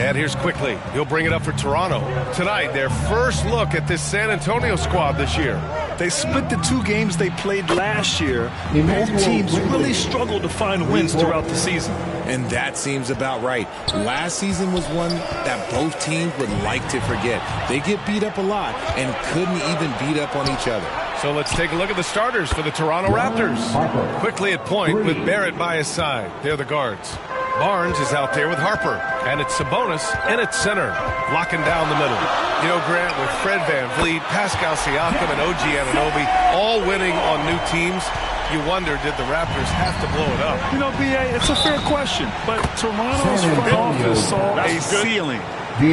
And here's quickly. He'll bring it up for Toronto. Tonight, their first look at this San Antonio squad this year. They split the 2 games they played last year. Both teams really struggled to find wins throughout the season. And that seems about right. Last season was one that both teams would like to forget. They get beat up a lot and couldn't even beat up on each other. So let's take a look at the starters for the Toronto Raptors. Quickly at point with Barrett by his side. They're the guards. Barnes is out there with Harper. And it's Sabonis in at center, locking down the middle. You know, Grant, with Fred VanVleet, Pascal Siakam, and OG Anunoby all winning on new teams, you wonder, did the Raptors have to blow it up? You know, B.A., it's a fair question, but Toronto's front office saw a ceiling.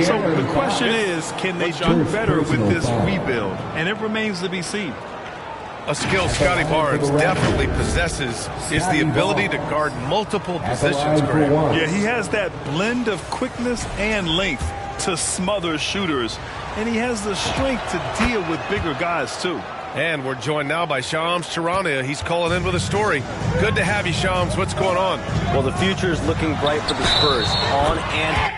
So the question is, can they do better with this rebuild? And it remains to be seen. A skill Scotty Barnes definitely possesses is the ability to guard multiple positions, Grant. Yeah, he has that blend of quickness and length to smother shooters, and he has the strength to deal with bigger guys, too. And we're joined now by Shams Charania. He's calling in with a story. Good to have you, Shams. What's going on? Well, the future is looking bright for the Spurs on and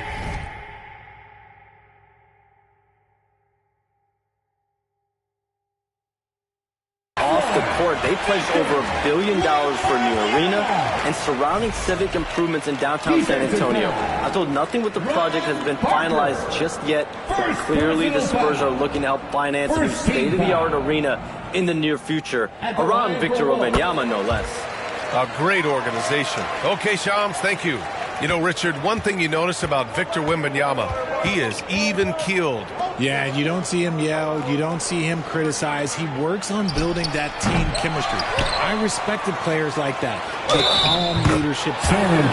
off the court. They pledged over $1 billion for a new arena and surrounding civic improvements in downtown San Antonio. I'm told nothing with the project has been finalized just yet, but clearly the Spurs are looking to help finance a new state-of-the-art arena in the near future, around Victor Wembanyama, no less. A great organization. Okay, Shams, thank you. You know, Richard, one thing you notice about Victor Wembanyama, he is even-keeled. Yeah, and you don't see him yell. You don't see him criticize. He works on building that team chemistry. I respected players like that. The calm leadership.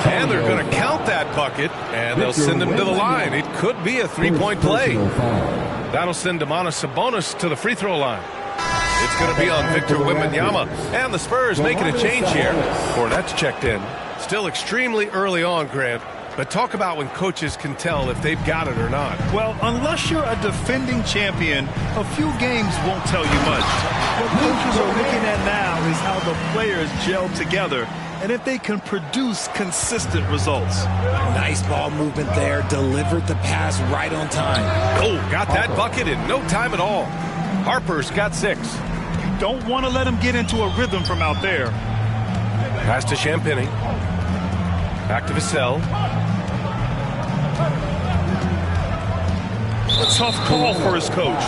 And they're going to count that bucket, and they'll send him to the line. It could be a 3-point play. That'll send Domantas Sabonis to the free throw line. It's going to be on Victor Wembanyama. And the Spurs making a change here. Cornette's checked in. Still extremely early on, Grant. But talk about when coaches can tell if they've got it or not. Well, unless you're a defending champion, a few games won't tell you much. What coaches are looking at now is how the players gel together and if they can produce consistent results. Nice ball movement there. Delivered the pass right on time. Oh, got that bucket in no time at all. Harper's got 6. You don't want to let him get into a rhythm from out there. Pass to Champagny. Back to Vassell. A tough call for his coach.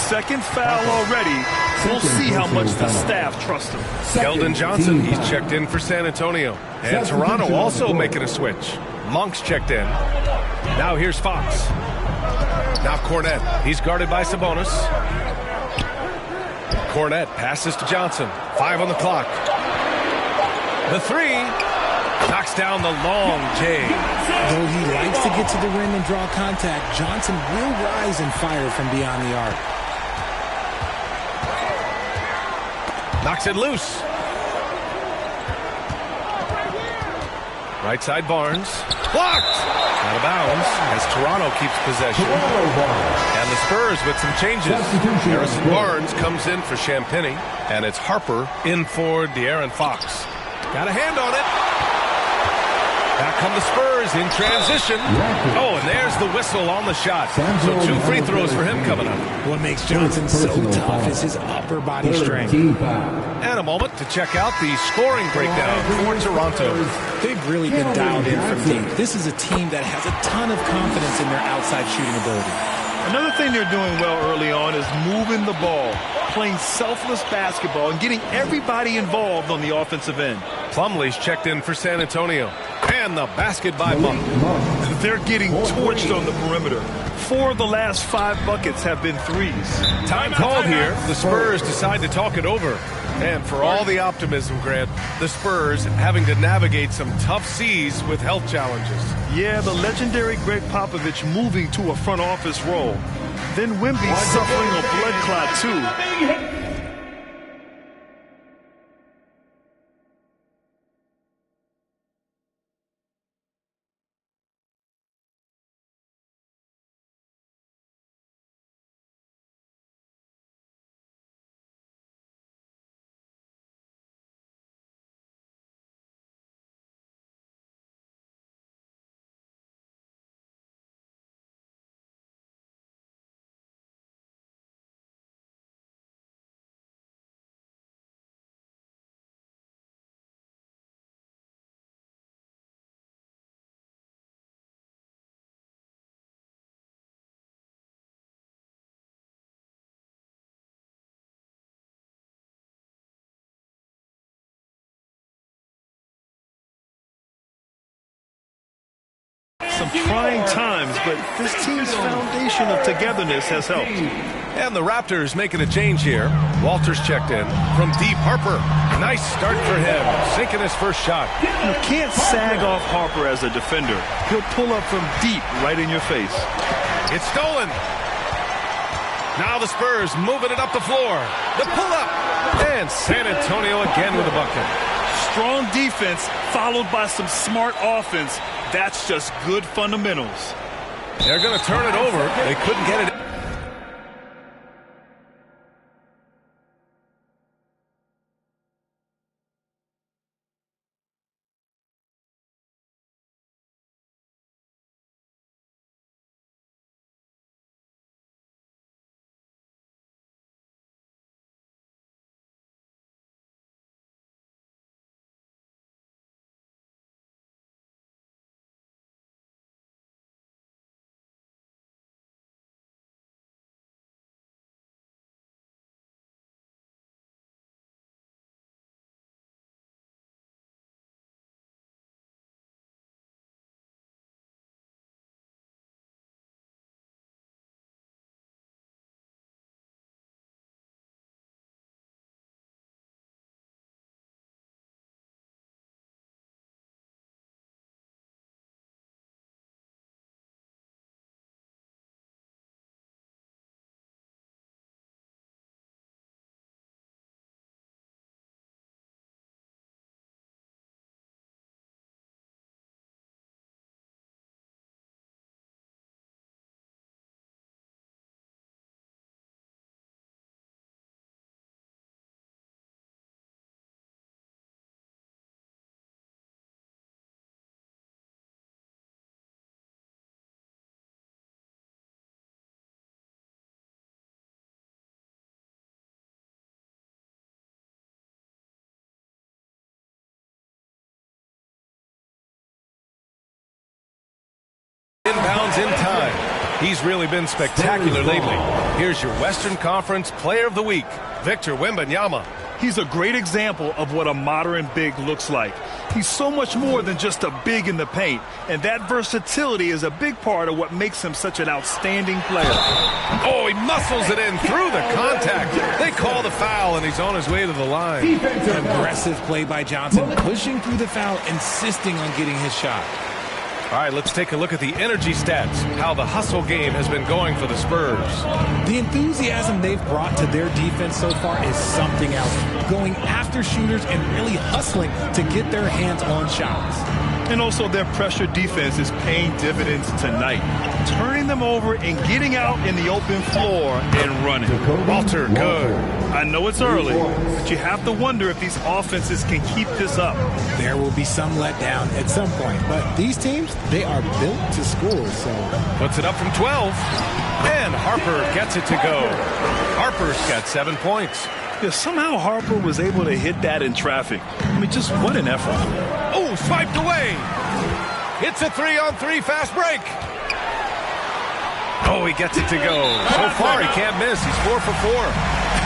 Second foul already. We'll see how much the staff trusts him. Keldon Johnson, he's checked in for San Antonio. And Toronto also making a switch. Monk's checked in. Now here's Fox. Now Cornette. He's guarded by Sabonis. Cornette passes to Johnson. 5 on the clock. The 3. Knocks down the long J. Though he likes to get to the rim and draw contact, Johnson will rise and fire from beyond the arc. Knocks it loose. Right side Barnes. Blocked! Out of bounds as Toronto keeps possession. And the Spurs with some changes. Harrison Barnes comes in for Champagny. And it's Harper in for De'Aaron Fox. Got a hand on it. Back come the Spurs in transition. Oh, and there's the whistle on the shot. So 2 free throws for him coming up. What makes Johnson so tough is his upper body strength. And a moment to check out the scoring breakdown for Toronto. They've really been dialed in from deep. This is a team that has a ton of confidence in their outside shooting ability. Another thing they're doing well early on is moving the ball, playing selfless basketball, and getting everybody involved on the offensive end. Plumlee's checked in for San Antonio. And the basket by Monk. They're getting torched on the perimeter. 4 of the last 5 buckets have been threes. Time called here. The Spurs decide to talk it over. And for all the optimism, Grant, the Spurs having to navigate some tough seas with health challenges. Yeah, the legendary Greg Popovich moving to a front office role. Then Wemby suffering a blood clot, too. some trying times, but this team's foundation of togetherness has helped. And the Raptors making a change here. Walters checked in from deep. Harper, nice start for him, sinking his first shot. You can't sag off Harper as a defender. He'll pull up from deep right in your face. It's stolen. Now the Spurs moving it up the floor. The pull-up. And San Antonio again with a bucket. Strong defense followed by some smart offense. That's just good fundamentals. They're going to turn it over. They couldn't get it. Inbounds in time. He's really been spectacular lately. Here's your Western Conference Player of the Week, Victor Wembanyama. He's a great example of what a modern big looks like. He's so much more than just a big in the paint, and that versatility is a big part of what makes him such an outstanding player. Oh, he muscles it in through the contact. They call the foul, and he's on his way to the line. Aggressive play by Johnson, pushing through the foul, insisting on getting his shot. All right, let's take a look at the energy stats, how the hustle game has been going for the Spurs. The enthusiasm they've brought to their defense so far is something else. Going after shooters and really hustling to get their hands on shots. And also their pressure defense is paying dividends tonight. Turning them over and getting out in the open floor and running. Walter, good. I know it's early, but you have to wonder if these offenses can keep this up. There will be some letdown at some point, but these teams, they are built to score, so. Puts it up from 12, and Harper gets it to go. Harper's got 7 points. Yeah, somehow Harper was able to hit that in traffic. I mean, just what an effort. Oh, swiped away. It's a 3-on-3 fast break. Oh, he gets it to go. So far, he can't miss. He's 4 for 4.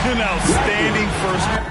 An outstanding first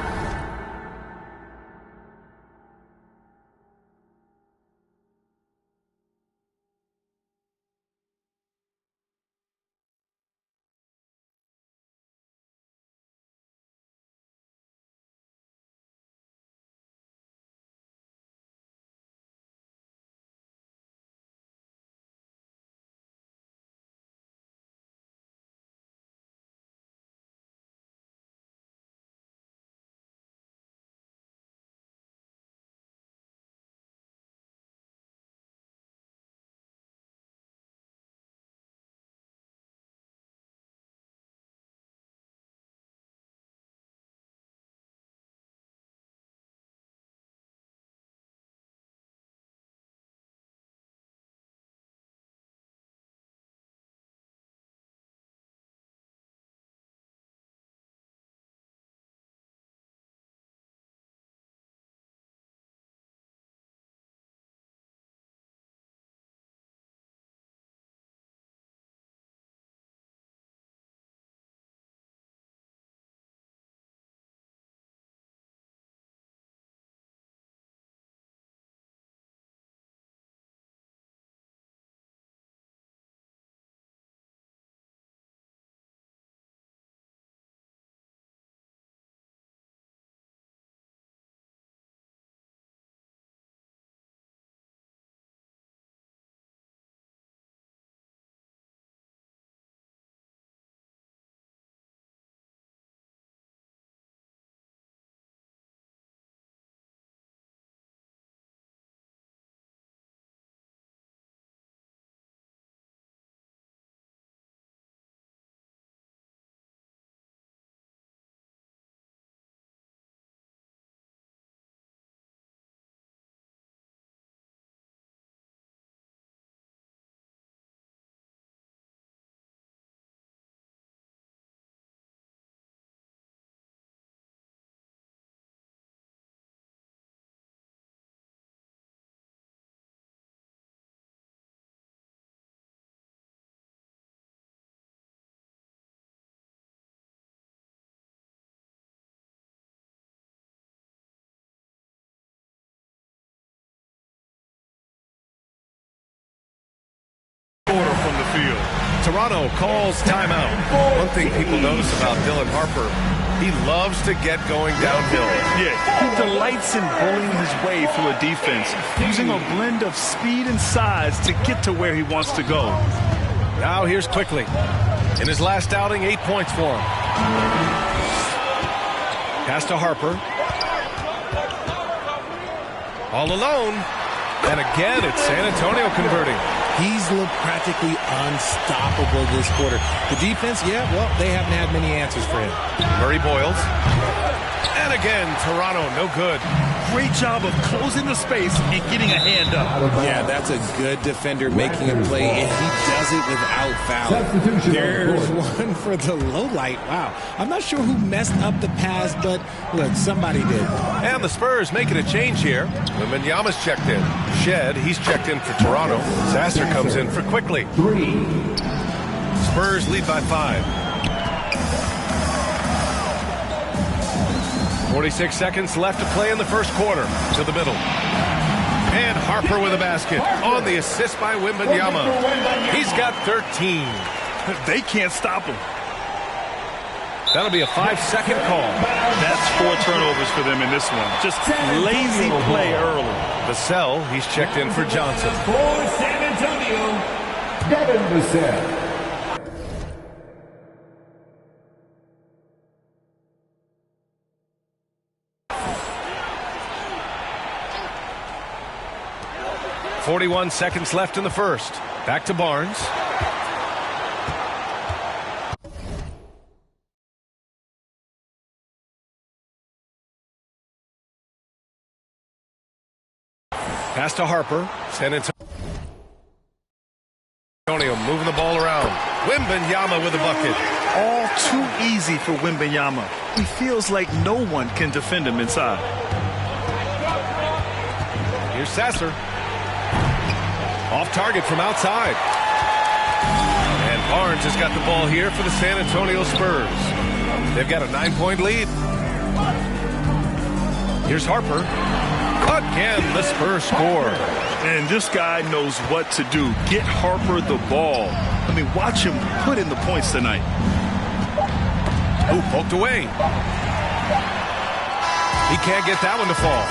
Toronto calls timeout. One thing people notice about Dylan Harper, he loves to get going downhill. Yeah, he delights in bullying his way through a defense, using a blend of speed and size to get to where he wants to go. Now here's Quickly. In his last outing, 8 points for him. Pass to Harper. All alone. And again, it's San Antonio converting. He's looked practically unstoppable this quarter. The defense, yeah, well, they haven't had many answers for him. Murray Boyles. And again, Toronto, no good. Great job of closing the space and getting a hand up. Yeah, that's a good defender making a play, and he does it without fouling. There's one for the low light. Wow. I'm not sure who messed up the pass, but look, somebody did. And the Spurs making a change here. Wembanyama's checked in. Shed, he's checked in for Toronto. Sasser comes in for Quickly. 3. Spurs lead by 5. 46 seconds left to play in the first quarter. To the middle. And Harper with a basket. On the assist by Wembanyama. He's got 13. They can't stop him. That'll be a 5-second call. That's 4 turnovers for them in this one. Just lazy play early. Vassell, he's checked in for Johnson. For San Antonio, Devin Vassell. .41 seconds left in the first. Back to Barnes. Pass to Harper. San Antonio moving the ball around. Wembanyama with a bucket. All too easy for Wembanyama. He feels like no one can defend him inside. Here's Sasser. Off target from outside. And Barnes has got the ball here for the San Antonio Spurs. They've got a 9-point lead. Here's Harper. Again, the Spurs score. And this guy knows what to do. Get Harper the ball. I mean, watch him put in the points tonight. Oh, poked away. He can't get that one to fall.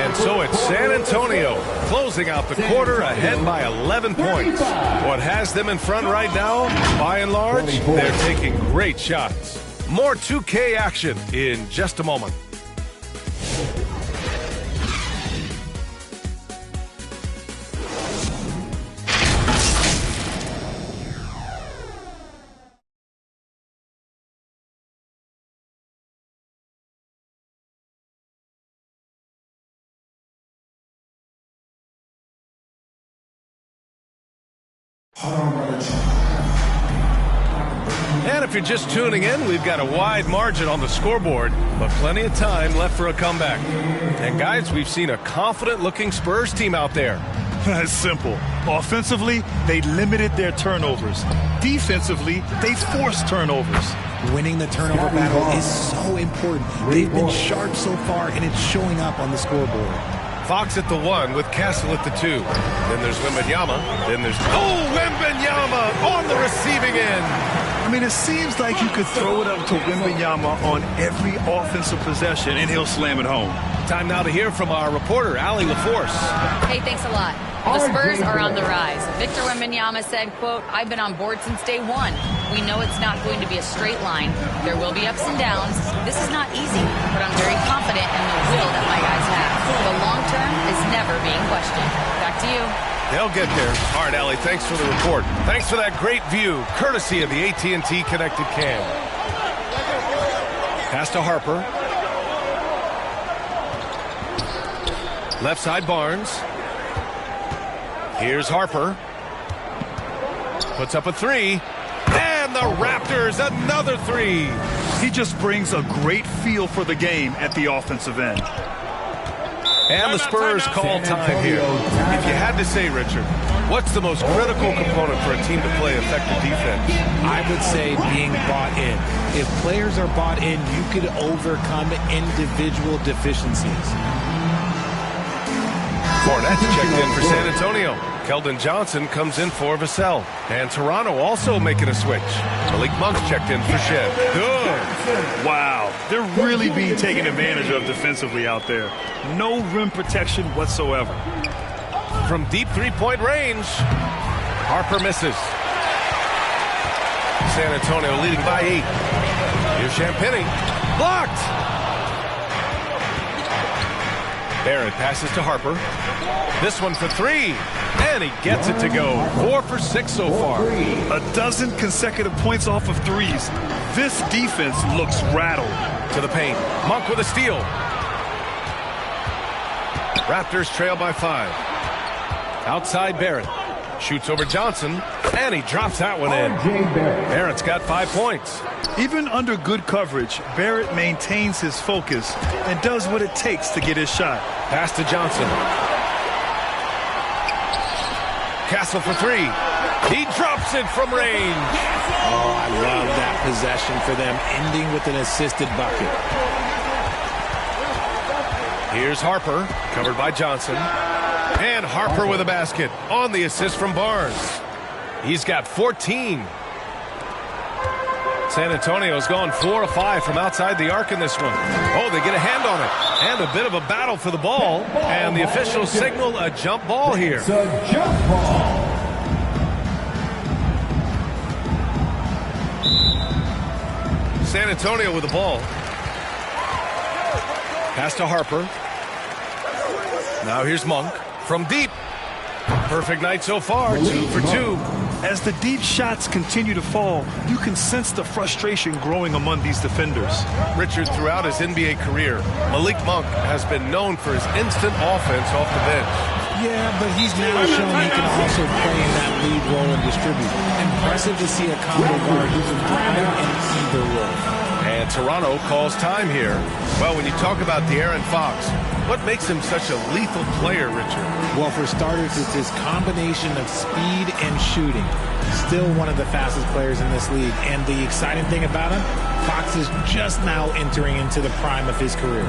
And so it's San Antonio closing out the quarter ahead by 11 points. What has them in front right now, by and large, they're taking great shots. More 2K action in just a moment. And if you're just tuning in, we've got a wide margin on the scoreboard, but plenty of time left for a comeback. And guys, we've seen a confident-looking Spurs team out there. It's simple. Offensively, they limited their turnovers. Defensively, they forced turnovers. Winning the turnover battle is so important. They've been sharp so far, and it's showing up on the scoreboard. Fox at the 1 with Castle at the 2. Then there's Wembanyama. Then there's... Oh, Wembanyama on the receiving end. I mean, it seems like you could throw it up to Wembanyama on every offensive possession, and he'll slam it home. Time now to hear from our reporter, Allie LaForce. Hey, thanks a lot. The Spurs are on the rise. Victor Wembanyama said, quote, "I've been on board since day one. We know it's not going to be a straight line. There will be ups and downs. This is not easy, but I'm very confident in the will that my guys have. The long term is never being questioned." Back to you. They'll get there. All right, Allie, thanks for the report. Thanks for that great view, courtesy of the AT&T Connected Cam. Pass to Harper. Left side, Barnes. Here's Harper. Puts up a 3. And the Raptors, another 3. He just brings a great feel for the game at the offensive end. And the Spurs call time here. If you had to say, Richard, what's the most critical component for a team to play effective defense? I would say being bought in. If players are bought in, you could overcome individual deficiencies. Fournette's checked in for San Antonio. Keldon Johnson comes in for Vassell. And Toronto also making a switch. Malik Monk's checked in for Shed. Good. Wow, they're really being taken advantage of defensively out there. No rim protection whatsoever. From deep three-point range, Harper misses. San Antonio leading by 8. Here's Champagnie. Blocked. Barrett passes to Harper. This one for 3. And he gets it to go. 4 for 6 so far. A dozen consecutive points off of threes. This defense looks rattled. To the paint. Monk with a steal. Raptors trail by 5. Outside Barrett. Shoots over Johnson, and he drops that one in. Barrett's got 5 points. Even under good coverage, Barrett maintains his focus and does what it takes to get his shot. Pass to Johnson. Castle for 3. He drops it from range. Oh, I love that possession for them, ending with an assisted bucket. Here's Harper, covered by Johnson. And Harper with a basket on the assist from Barnes. He's got 14. San Antonio's gone 4 of 5 from outside the arc in this one. Oh, they get a hand on it. And a bit of a battle for the ball. And the officials signal a jump ball here. It's a jump ball. San Antonio with the ball. Pass to Harper. Now here's Monk. From deep. Perfect night so far. 2 for 2. As the deep shots continue to fall, you can sense the frustration growing among these defenders. Richard, throughout his NBA career, Malik Monk has been known for his instant offense off the bench. Yeah, but he's now shown he can also play in that lead role and distribute. Impressive to see a combo guard who can thrive in either role. And Toronto calls time here. Well, when you talk about De'Aaron Fox, what makes him such a lethal player, Richard? Well, for starters, it's his combination of speed and shooting. Still one of the fastest players in this league. And the exciting thing about him, Fox is just now entering into the prime of his career.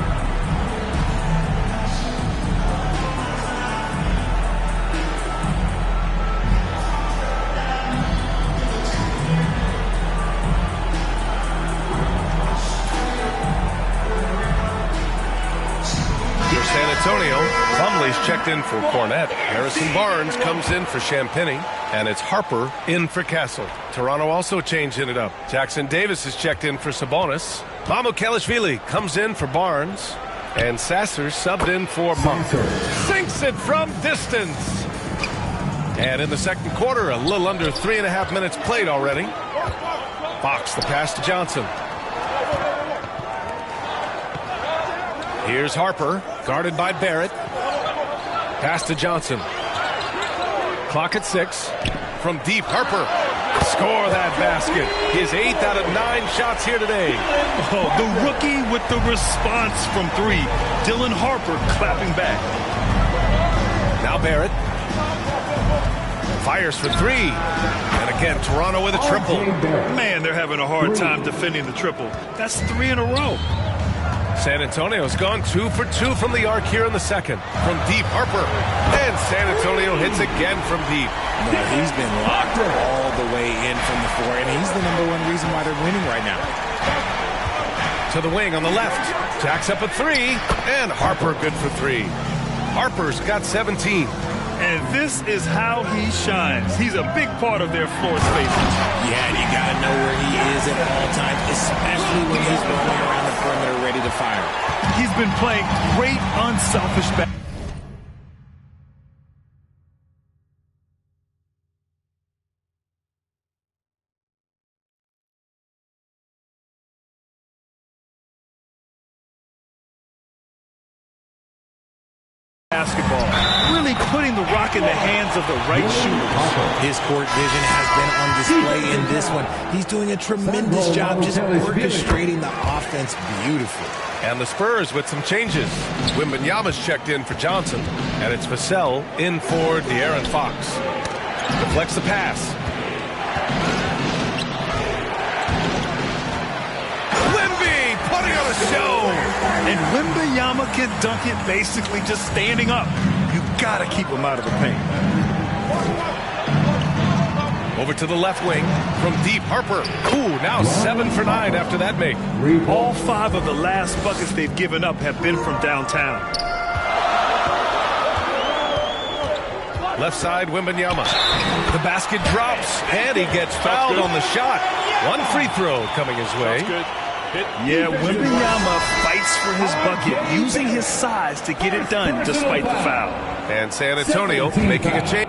Antonio, Plumlee's checked in for Cornette. Harrison Barnes comes in for Champagnie, and it's Harper in for Castle. Toronto also changing it up. Jackson Davis is checked in for Sabonis. Mamukelashvili comes in for Barnes, and Sasser subbed in for Monk. Sinks it from distance. And in the second quarter, a little under 3.5 minutes played already. Fox, the pass to Johnson. Here's Harper, guarded by Barrett. Pass to Johnson. Clock at 6. From deep, Harper. Score that basket. His 8th out of 9 shots here today. Oh, the rookie with the response from 3. Dylan Harper clapping back. Now Barrett. Fires for 3. And again, Toronto with a triple. Man, they're having a hard time defending the triple. That's 3 in a row. San Antonio's gone 2 for 2 from the arc here in the second. From deep, Harper. And San Antonio hits again from deep. No, he's been locked all the way in from the floor, and he's the #1 reason why they're winning right now. To the wing on the left. Jacks up a 3. And Harper good for 3. Harper's got 17. And this is how he shines. He's a big part of their floor spacing. Yeah, and you got to know where he is at all times, especially when he's rolling around the perimeter ready to fire. He's been playing great, unselfish basketball. Really putting the rock in the hands of the right shooters. His court vision has been on display in this one. He's doing a tremendous job just orchestrating the offense beautifully. And the Spurs with some changes. Wembanyama's checked in for Johnson, and it's Vassell in for De'Aaron Fox. Deflects the pass. Wemby putting on a show. And Wembanyama can dunk it basically just standing up. You gotta keep him out of the paint. Over to the left wing from deep. Harper. Ooh, now 7 for 9 after that make. All 5 of the last buckets they've given up have been from downtown. Left side, Wembanyama. The basket drops, and he gets fouled on the shot. One free throw coming his way. Yeah, Wembanyama fights for his bucket, using his size to get it done despite the foul. And San Antonio making a change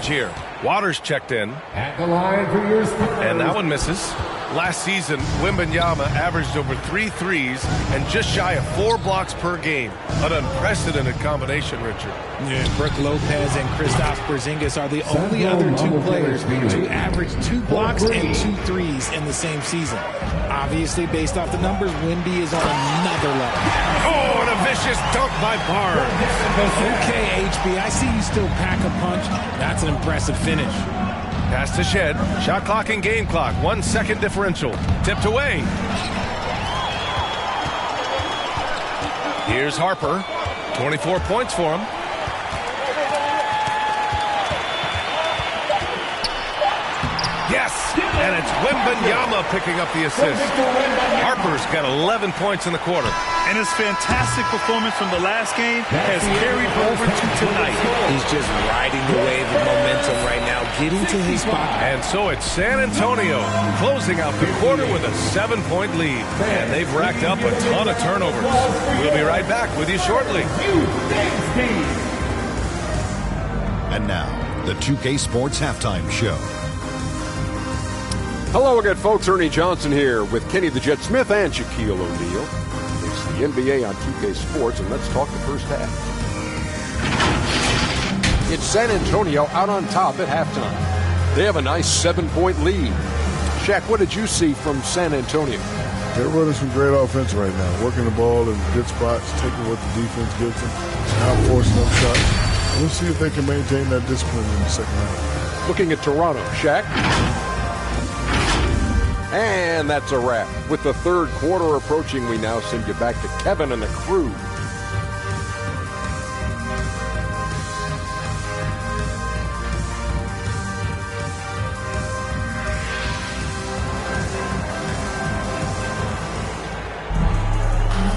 here. Waters checked in. At the line for your Spurs. And that one misses. Last season, Wembanyama averaged over 3 threes and just shy of 4 blocks per game. An unprecedented combination, Richard. Yeah, Brook Lopez and Kristaps Porzingis are the only other 2 players to average 2 blocks and 2 threes in the same season. Obviously, based off the numbers, Wemby is on another level. Oh, and a vicious dunk by Barnes. Okay, HB, I see you still pack a punch. That's an impressive finish. Pass to Shed. Shot clock and game clock. 1 second differential. Tipped away. Here's Harper. 24 points for him. Yes! And it's Wembanyama picking up the assist. Harper's got 11 points in the quarter. And his fantastic performance from the last game has carried over to tonight. He's just riding the wave of momentum right now, getting to his spot. And so it's San Antonio closing out the quarter with a 7-point lead. And they've racked up a ton of turnovers. We'll be right back with you shortly. And now, the 2K Sports Halftime Show. Hello again, folks. Ernie Johnson here with Kenny the Jet Smith and Shaquille O'Neal. It's the NBA on 2K Sports, and let's talk the first half. It's San Antonio out on top at halftime. They have a nice 7-point lead. Shaq, what did you see from San Antonio? They're running some great offense right now, working the ball in good spots, taking what the defense gives them, out forcing them shots. We'll see if they can maintain that discipline in the second half. Looking at Toronto, Shaq. And that's a wrap. With the third quarter approaching, we now send you back to Kevin and the crew.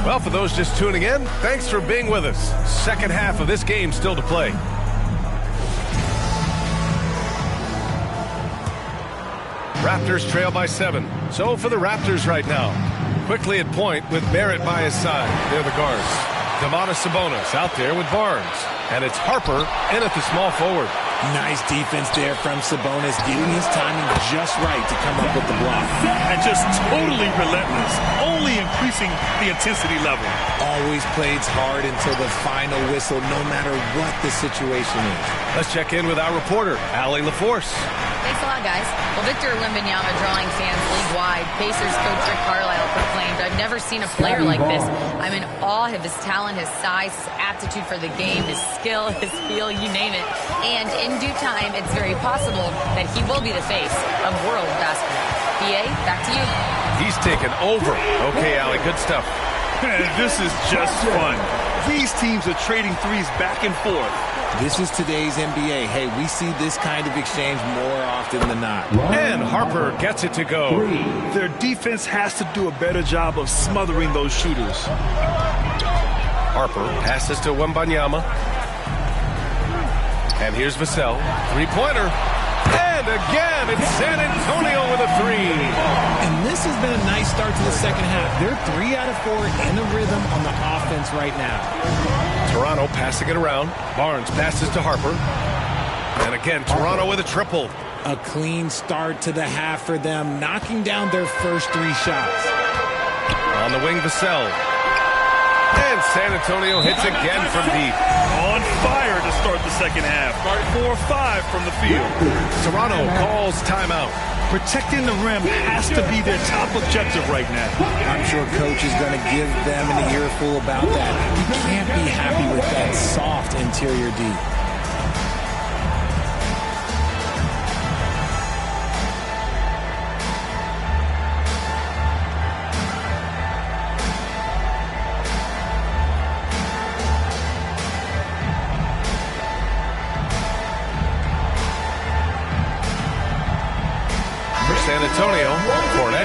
Well, for those just tuning in, thanks for being with us. Second half of this game still to play. Raptors trail by 7. So for the Raptors right now. Quickly at point with Barrett by his side. They're the guards. Domantas Sabonis out there with Barnes. And it's Harper in at the small forward. Nice defense there from Sabonis, getting his timing just right to come up with the block. And just totally relentless, only increasing the intensity level. Always plays hard until the final whistle, no matter what the situation is. Let's check in with our reporter, Allie LaForce. Thanks a lot, guys. Well, Victor Wembanyama drawing fans league-wide. Pacers coach Rick Carlisle proclaimed, "I've never seen a player like this. I'm in awe of his talent, his size, his aptitude for the game, his skill, his feel, you name it. And in due time, it's very possible that he will be the face of world basketball." BA, back to you. He's taken over. Okay, Allie, good stuff. This is just fun. These teams are trading threes back and forth. This is today's NBA. Hey, we see this kind of exchange more often than not. And Harper gets it to go. Their defense has to do a better job of smothering those shooters. Harper passes to Wembanyama. And here's Vassell. Three-pointer. And again, it's San Antonio with a 3. And this has been a nice start to the second half. They're 3 out of 4 in a rhythm on the offense right now. Toronto passing it around. Barnes passes to Harper. And again, Toronto with a triple. A clean start to the half for them, knocking down their first 3 shots. On the wing, Vassell. And San Antonio hits again from deep. On fire to start the second half. 4-5 from the field. Toronto calls timeout. Protecting the rim has to be their top objective right now. I'm sure coach is going to give them an earful about that. You can't be happy with that soft interior D.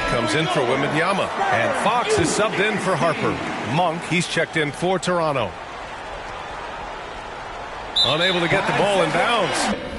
Check comes in for Wembanyama. And Fox is subbed in for Harper. Monk, he's checked in for Toronto. Unable to get the ball in bounds.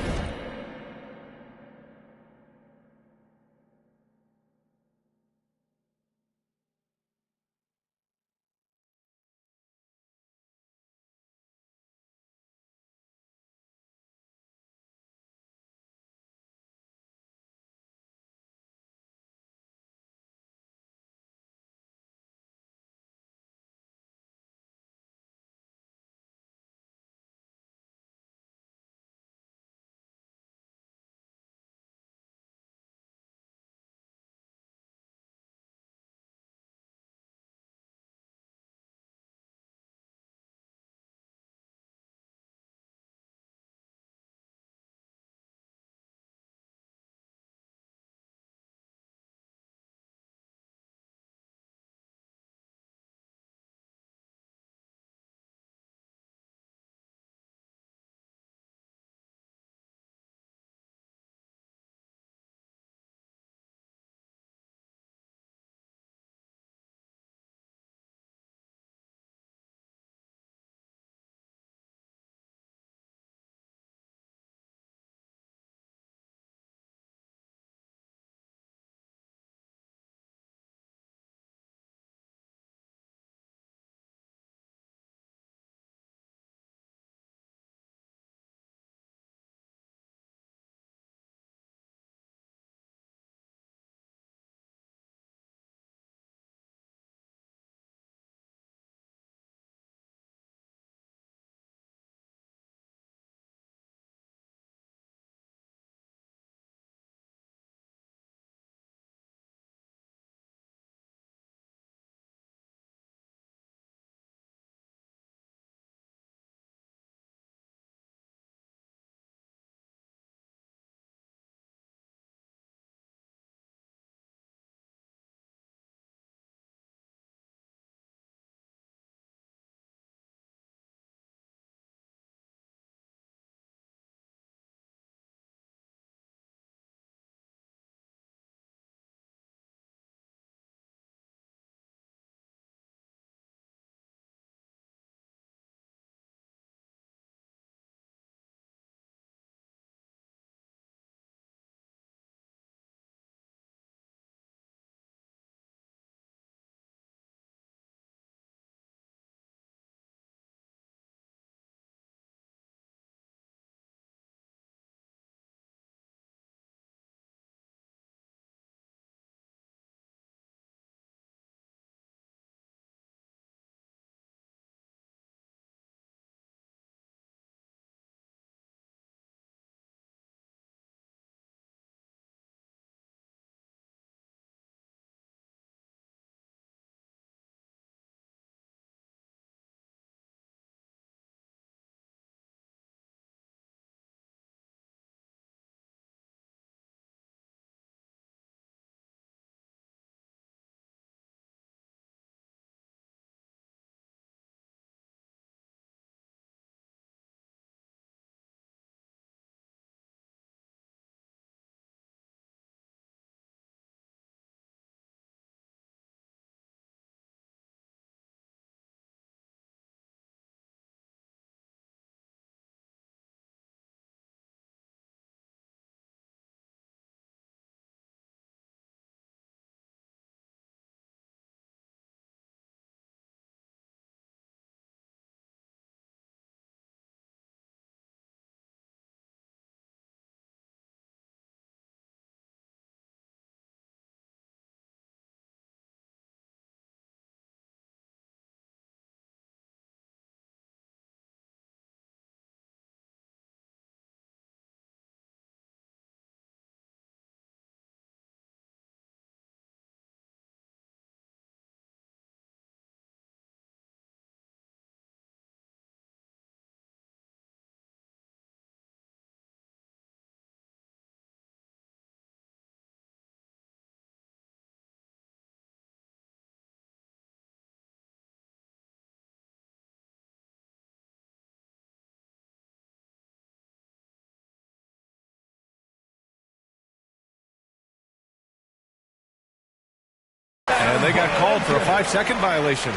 And they got called for a 5-second violation.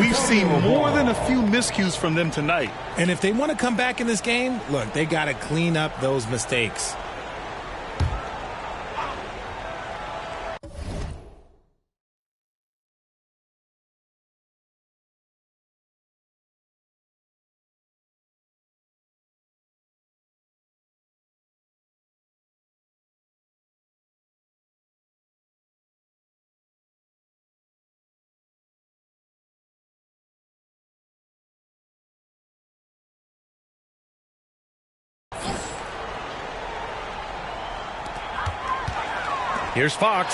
We've seen more than a few miscues from them tonight. And if they want to come back in this game, look, they got to clean up those mistakes. Here's Fox.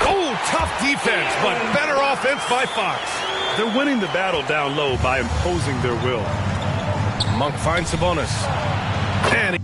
Oh, tough defense, but better offense by Fox. They're winning the battle down low by imposing their will. Monk finds Sabonis. And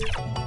Football.